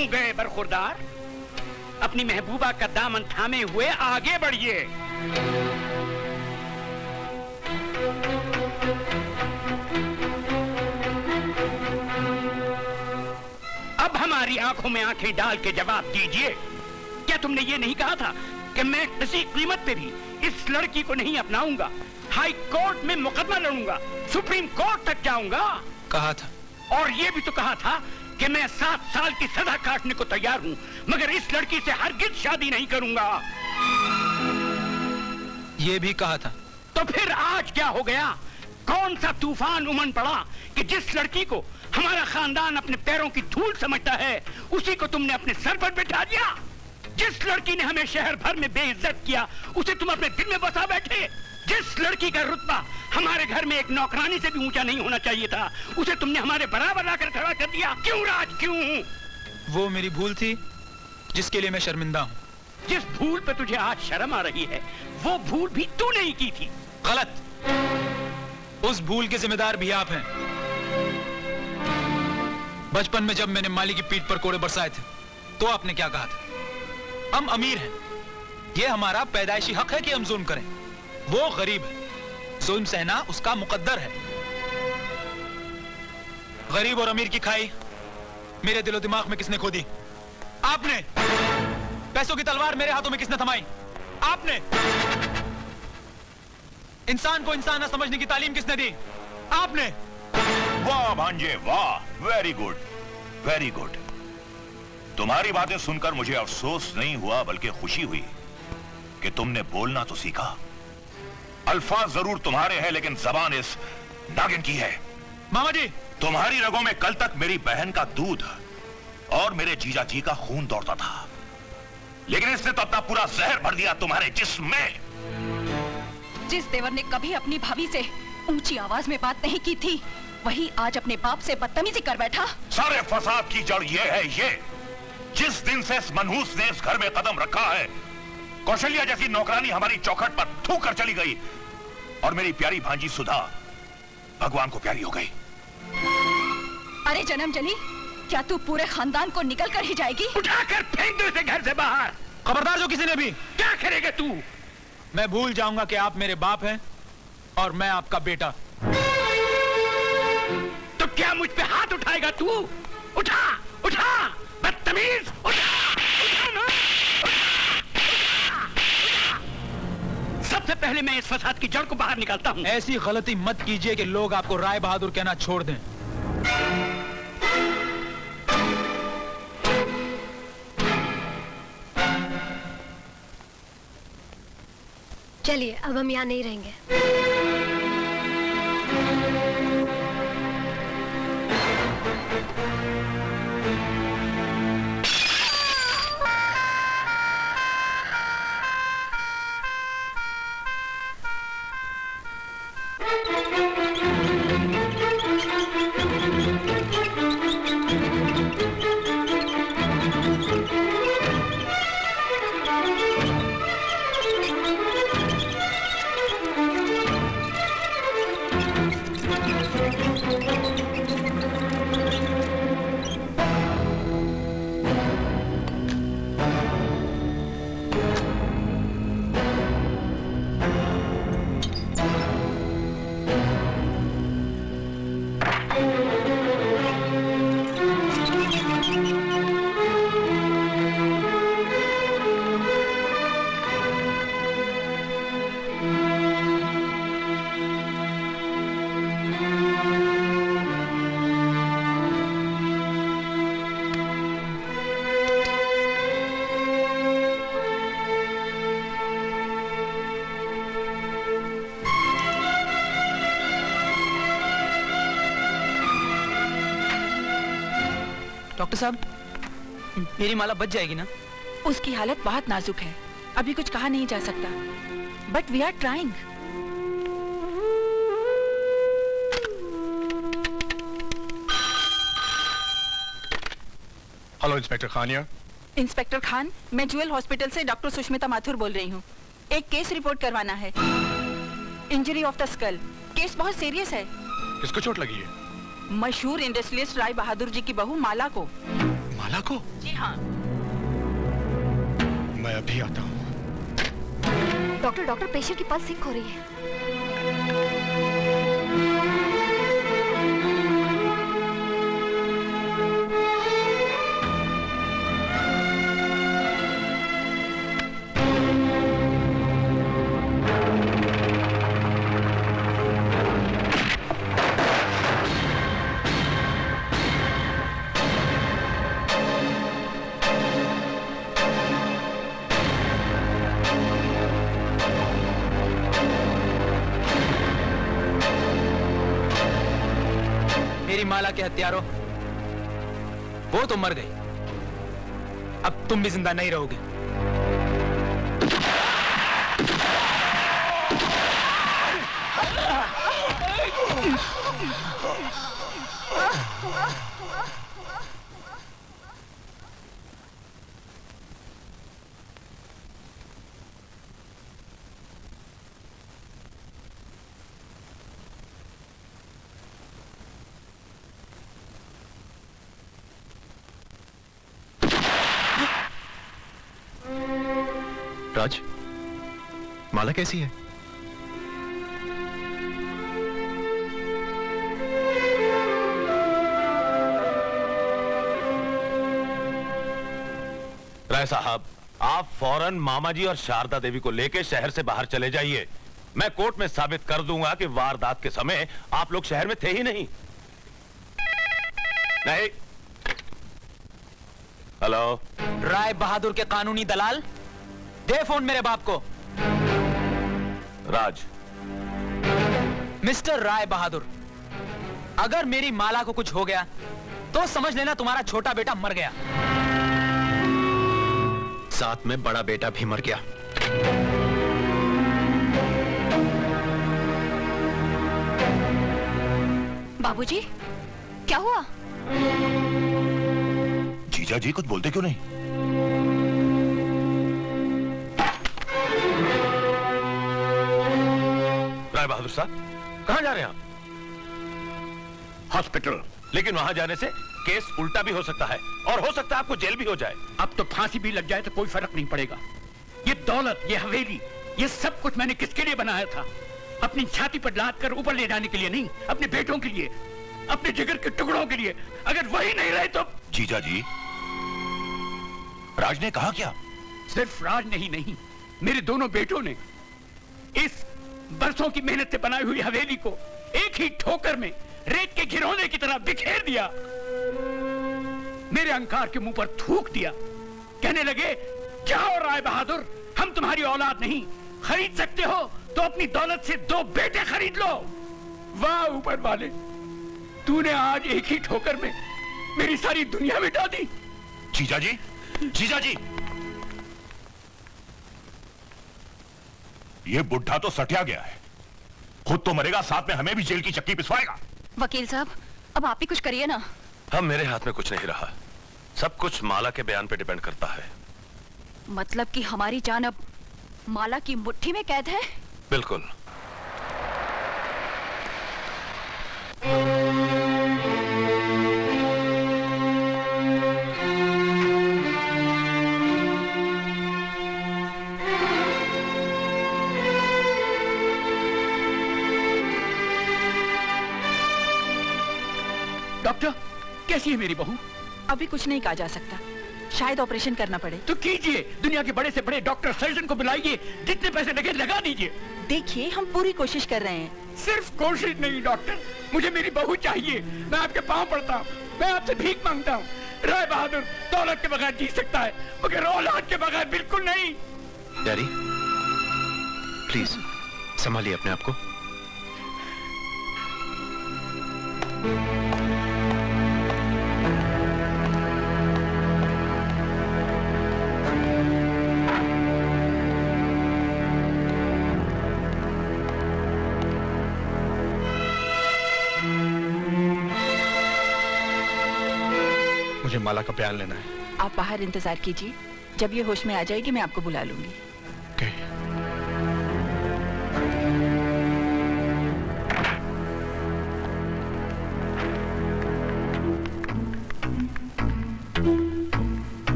क्यों गए बरखुरदार? अपनी महबूबा का दामन थामे हुए आगे बढ़िए। अब हमारी आंखों में आंखें डाल के जवाब दीजिए, क्या तुमने ये नहीं कहा था कि मैं किसी कीमत पे भी इस लड़की को नहीं अपनाऊंगा? हाई कोर्ट में मुकदमा लड़ूंगा, सुप्रीम कोर्ट तक जाऊंगा। कहा था। और ये भी तो कहा था कि मैं 7 साल की सजा काटने को तैयार हूँ, मगर इस लड़की से हरगिज शादी नहीं करूंगा। ये भी कहा था। तो फिर आज क्या हो गया? कौन सा तूफान उमड़ पड़ा कि जिस लड़की को हमारा खानदान अपने पैरों की धूल समझता है, उसी को तुमने अपने सर पर बिठा दिया? जिस लड़की ने हमें शहर भर में बेइज्जत किया, उसे तुम अपने दिल में बसा बैठे। जिस लड़की का रुतबा हमारे घर में एक नौकरानी से भी ऊंचा नहीं होना चाहिए था, उसे तुमने हमारे बराबर लाकर खड़ा कर दिया। क्यों राज, क्यों? वो मेरी भूल थी जिसके लिए मैं शर्मिंदा हूँ। जिस भूल पे तुझे आज शर्म आ रही है, वो भूल भी तू नहीं की थी। गलत। उस भूल के जिम्मेदार भी आप हैं। बचपन में जब मैंने माली की पीठ पर कोड़े बरसाए थे, तो आपने क्या कहा था? हम अमीर हैं, ये हमारा पैदाइशी हक है कि हम जुल्म करें। वो गरीब है, जुल्म सहना उसका मुकद्दर है। गरीब और अमीर की खाई मेरे दिलो दिमाग में किसने खोदी? आपने। पैसों की तलवार मेरे हाथों में किसने थमाई? आपने। इंसान को इंसान न समझने की तालीम किसने दी? आपने। वाह भांजे वाह, वेरी गुड, वेरी गुड। तुम्हारी बातें सुनकर मुझे अफसोस नहीं हुआ बल्कि खुशी हुई कि तुमने बोलना तो सीखा। अल्फाज जरूर तुम्हारे हैं लेकिन जबान इस नागिन की है। मामा जी, तुम्हारी रगों में कल तक मेरी बहन का दूध और मेरे जीजा जी का खून दौड़ता था, लेकिन इसने तो अपना पूरा जहर भर दिया तुम्हारे जिस्म में। जिस देवर ने कभी अपनी भाभी से ऊंची आवाज में बात नहीं की थी, वही आज अपने बाप से बदतमीजी कर बैठा। सारे फसाद की जड़ ये है, ये जिस दिन से इस मनहूस ने इस घर में कदम रखा है, कौशल्या जैसी नौकरानी हमारी चौखट पर थूक कर चली गई और मेरी प्यारी भांजी सुधा भगवान को प्यारी हो गई। अरे जन्म जली, क्या तू पूरे खानदान को निकल कर ही जाएगी? उठाकर फेंक दो इसे घर से बाहर। खबरदार जो किसी ने भी। क्या करेगा तू? मैं भूल जाऊंगा कि आप मेरे बाप हैं और मैं आपका बेटा। तो क्या मुझ पे हाथ उठाएगा तू? उठा, उठा, बदतमीज, उठा, उठा ना, उठा, उठा। सबसे पहले मैं इस फसाद की जड़ को बाहर निकालता हूँ। ऐसी गलती मत कीजिए कि लोग आपको राय बहादुर कहना छोड़ दें। चलिए, अब हम यहाँ नहीं रहेंगे। डॉक्टर साहब, मेरी माला बच जाएगी ना? उसकी हालत बहुत नाजुक है, अभी कुछ कहा नहीं जा सकता, but we are trying. Hello inspector Khania. Inspector Khan, मैं ज्वेल हॉस्पिटल से डॉक्टर सुष्मिता माथुर बोल रही हूँ। एक केस रिपोर्ट करवाना है, injury of the skull. Case बहुत सीरियस है। किसको चोट लगी है? मशहूर इंडस्ट्रियलिस्ट राय बहादुर जी की बहू माला को। माला को? जी हाँ। मैं अभी आता हूँ। डॉक्टर पेशेंट की पल्स सिंक हो रही है। मेरी माला के हत्यारों, वो तो मर गई, अब तुम भी जिंदा नहीं रहोगे। राज, माला कैसी है? राय साहब, आप फौरन मामा जी और शारदा देवी को लेकर शहर से बाहर चले जाइए। मैं कोर्ट में साबित कर दूंगा कि वारदात के समय आप लोग शहर में थे ही नहीं। नहीं। हेलो, राय बहादुर के कानूनी दलाल, दे फोन मेरे बाप को। राज। मिस्टर राय बहादुर, अगर मेरी माला को कुछ हो गया तो समझ लेना तुम्हारा छोटा बेटा मर गया। साथ में बड़ा बेटा भी मर गया। बाबूजी, क्या हुआ? जीजा जी कुछ बोलते क्यों नहीं? राय बहादुर साहब, कहां जा रहे हैं आप? हॉस्पिटल। लेकिन वहां जाने से केस उल्टा भी हो सकता है और हो सकता है आपको जेल भी हो जाए। अब तो फांसी भी लग जाए तो कोई फर्क नहीं पड़ेगा। ये दौलत, ये हवेली, ये सब कुछ मैंने किसके लिए बनाया था? अपनी छाती पर लाद कर ऊपर ले जाने के लिए नहीं, अपने बेटों के लिए, अपने जिगर के टुकड़ों के लिए। अगर वही नहीं रहे तो। जीजा जी, राज ने कहा क्या? सिर्फ राज ने ही नहीं, मेरे दोनों बेटों ने इस बरसों की मेहनत से बनाई हुई हवेली को एक ही ठोकर में रेत के घिरौने की तरह बिखेर दिया। मेरे अहंकार के मुंह पर थूक दिया। कहने लगे, जाओ राय बहादुर, हम तुम्हारी औलाद नहीं, खरीद सकते हो तो अपनी दौलत से 2 बेटे खरीद लो। वाह ऊपर वाले, तूने आज एक ही ठोकर में मेरी सारी दुनिया मिटा दी। जीजा जी, जीजा जी, ये बुढ़ा तो सटिया गया है, खुद तो मरेगा, साथ में हमें भी जेल की चक्की पिसवाएगा। वकील साहब, अब आप ही कुछ करिए ना। अब मेरे हाथ में कुछ नहीं रहा, सब कुछ माला के बयान पे डिपेंड करता है। मतलब कि हमारी जान अब माला की मुट्ठी में कैद है? बिल्कुल। डॉक्टर, कैसी है मेरी बहू? अभी कुछ नहीं कहा जा सकता, शायद ऑपरेशन करना पड़े। तो कीजिए, दुनिया के बड़े से बड़े डॉक्टर सर्जन को बुलाइए, जितने पैसे लगे लगा दीजिए। देखिए, हम पूरी कोशिश कर रहे हैं। सिर्फ कोशिश नहीं डॉक्टर, मुझे मेरी बहू चाहिए। मैं आपके पांव पड़ता हूँ, मैं आपसे भीख मांगता हूँ। राय बहादुर दौलत के बगैर जी सकता है, मगर औलाद के बगैर बिल्कुल नहीं। डैडी, प्लीज संभालिए अपने आप को। मुझे माला का बयान लेना है। आप बाहर इंतजार कीजिए, जब ये होश में आ जाएगी मैं आपको बुला लूंगी। Okay.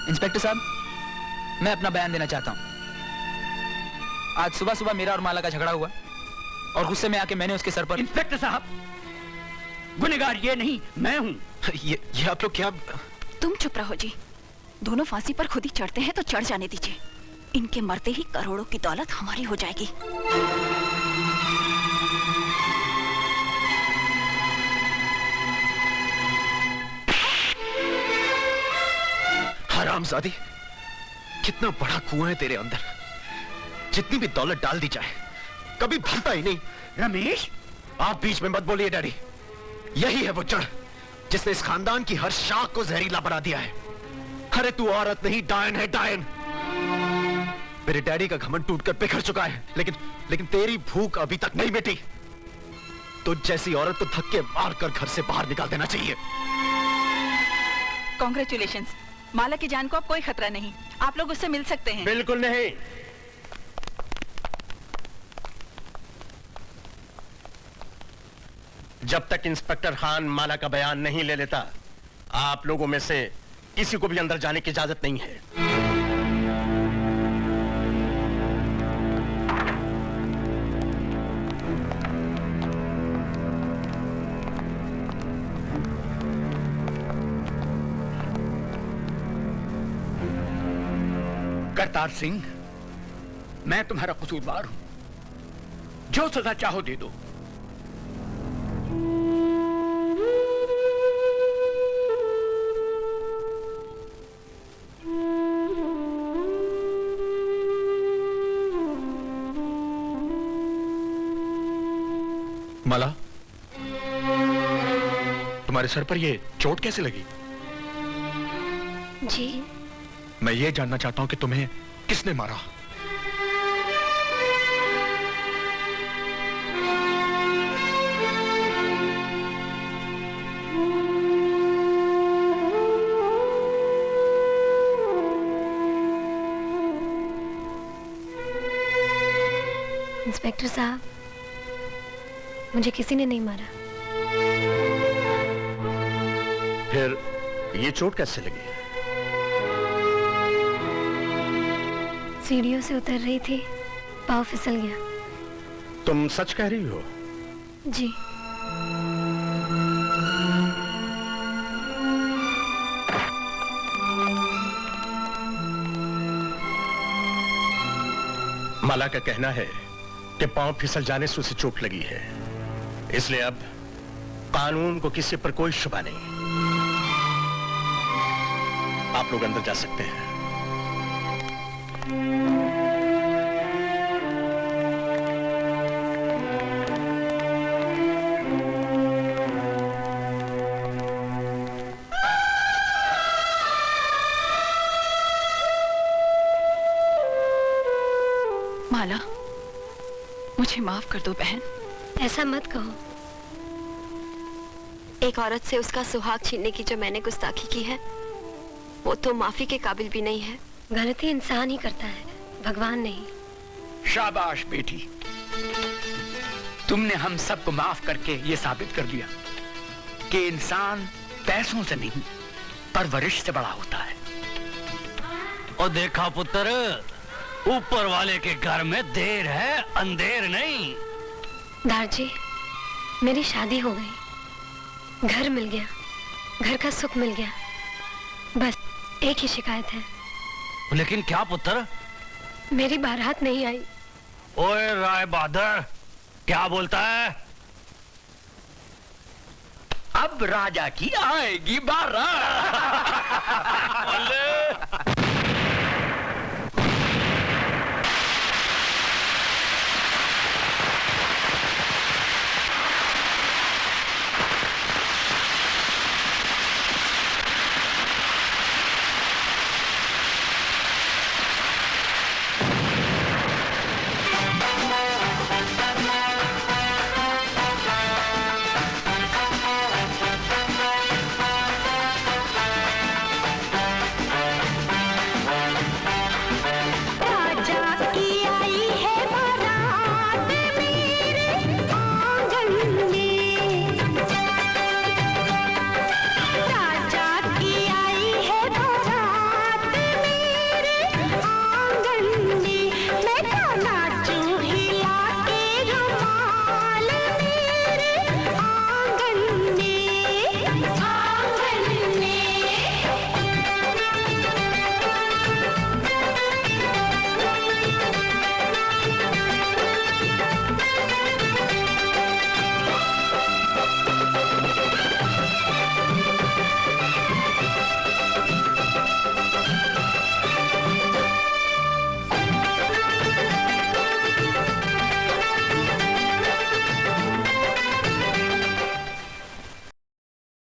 इंस्पेक्टर साहब, मैं अपना बयान देना चाहता हूँ। आज सुबह सुबह मेरा और माला का झगड़ा हुआ और गुस्से में आके मैंने उसके सर पर। इंस्पेक्टर साहब, गुनहगार ये नहीं, मैं हूं। ये आप लोग क्या? तुम चुप रहो जी। दोनों फांसी पर खुद ही चढ़ते हैं तो चढ़ जाने दीजिए। इनके मरते ही करोड़ों की दौलत हमारी हो जाएगी। हरामजादी, कितना बड़ा कुआं है तेरे अंदर। जितनी भी दौलत डाल दी जाए कभी भरता ही नहीं। रमेश, आप बीच में मत बोलिए डैडी। यही है वो जड़ जिसने इस खानदान की हर शाख को जहरीला बना दिया है। अरे तू औरत नहीं, डायन है, डायन। मेरे डैडी का घमंड टूटकर बिखर चुका है, लेकिन तेरी भूख अभी तक नहीं मिटी। तुझ जैसी औरत को धक्के मारकर घर से बाहर निकाल देना चाहिए। कॉन्ग्रेचुलेशंस, माला की जान को अब कोई खतरा नहीं। आप लोग उससे मिल सकते हैं। बिल्कुल नहीं। जब तक इंस्पेक्टर खान माला का बयान नहीं ले लेता, आप लोगों में से किसी को भी अंदर जाने की इजाजत नहीं है। करतार सिंह, मैं तुम्हारा कसूरवार हूं। जो सजा चाहो दे दो। माला, तुम्हारे सर पर ये चोट कैसे लगी? जी, मैं ये जानना चाहता हूं कि तुम्हें किसने मारा। इंस्पेक्टर साहब, मुझे किसी ने नहीं मारा। फिर ये चोट कैसे लगी? सीढ़ियों से उतर रही थी, पाँव फिसल गया। तुम सच कह रही हो? जी। माला का कहना है कि पांव फिसल जाने से उसे चोट लगी है, इसलिए अब कानून को किसी पर कोई शुबा नहीं। आप लोग अंदर जा सकते हैं। माला, मुझे माफ कर दो बहन। ऐसा मत कहो। एक औरत से उसका सुहाग छीनने की जो मैंने गुस्ताखी की है, वो तो माफी के काबिल भी नहीं है। गलती इंसान ही करता है, भगवान नहीं। शाबाश बेटी, तुमने हम सबको माफ करके ये साबित कर दिया कि इंसान पैसों से नहीं, परवरिश से बड़ा होता है। और देखा पुत्र, ऊपर वाले के घर में देर है, अंधेर नहीं। दारजी, मेरी शादी हो गई, घर मिल गया, घर का सुख मिल गया। बस एक ही शिकायत है। लेकिन क्या पुत्र? मेरी बारात नहीं आई। ओए राय बहादुर, क्या बोलता है? अब राजा की आएगी बारात।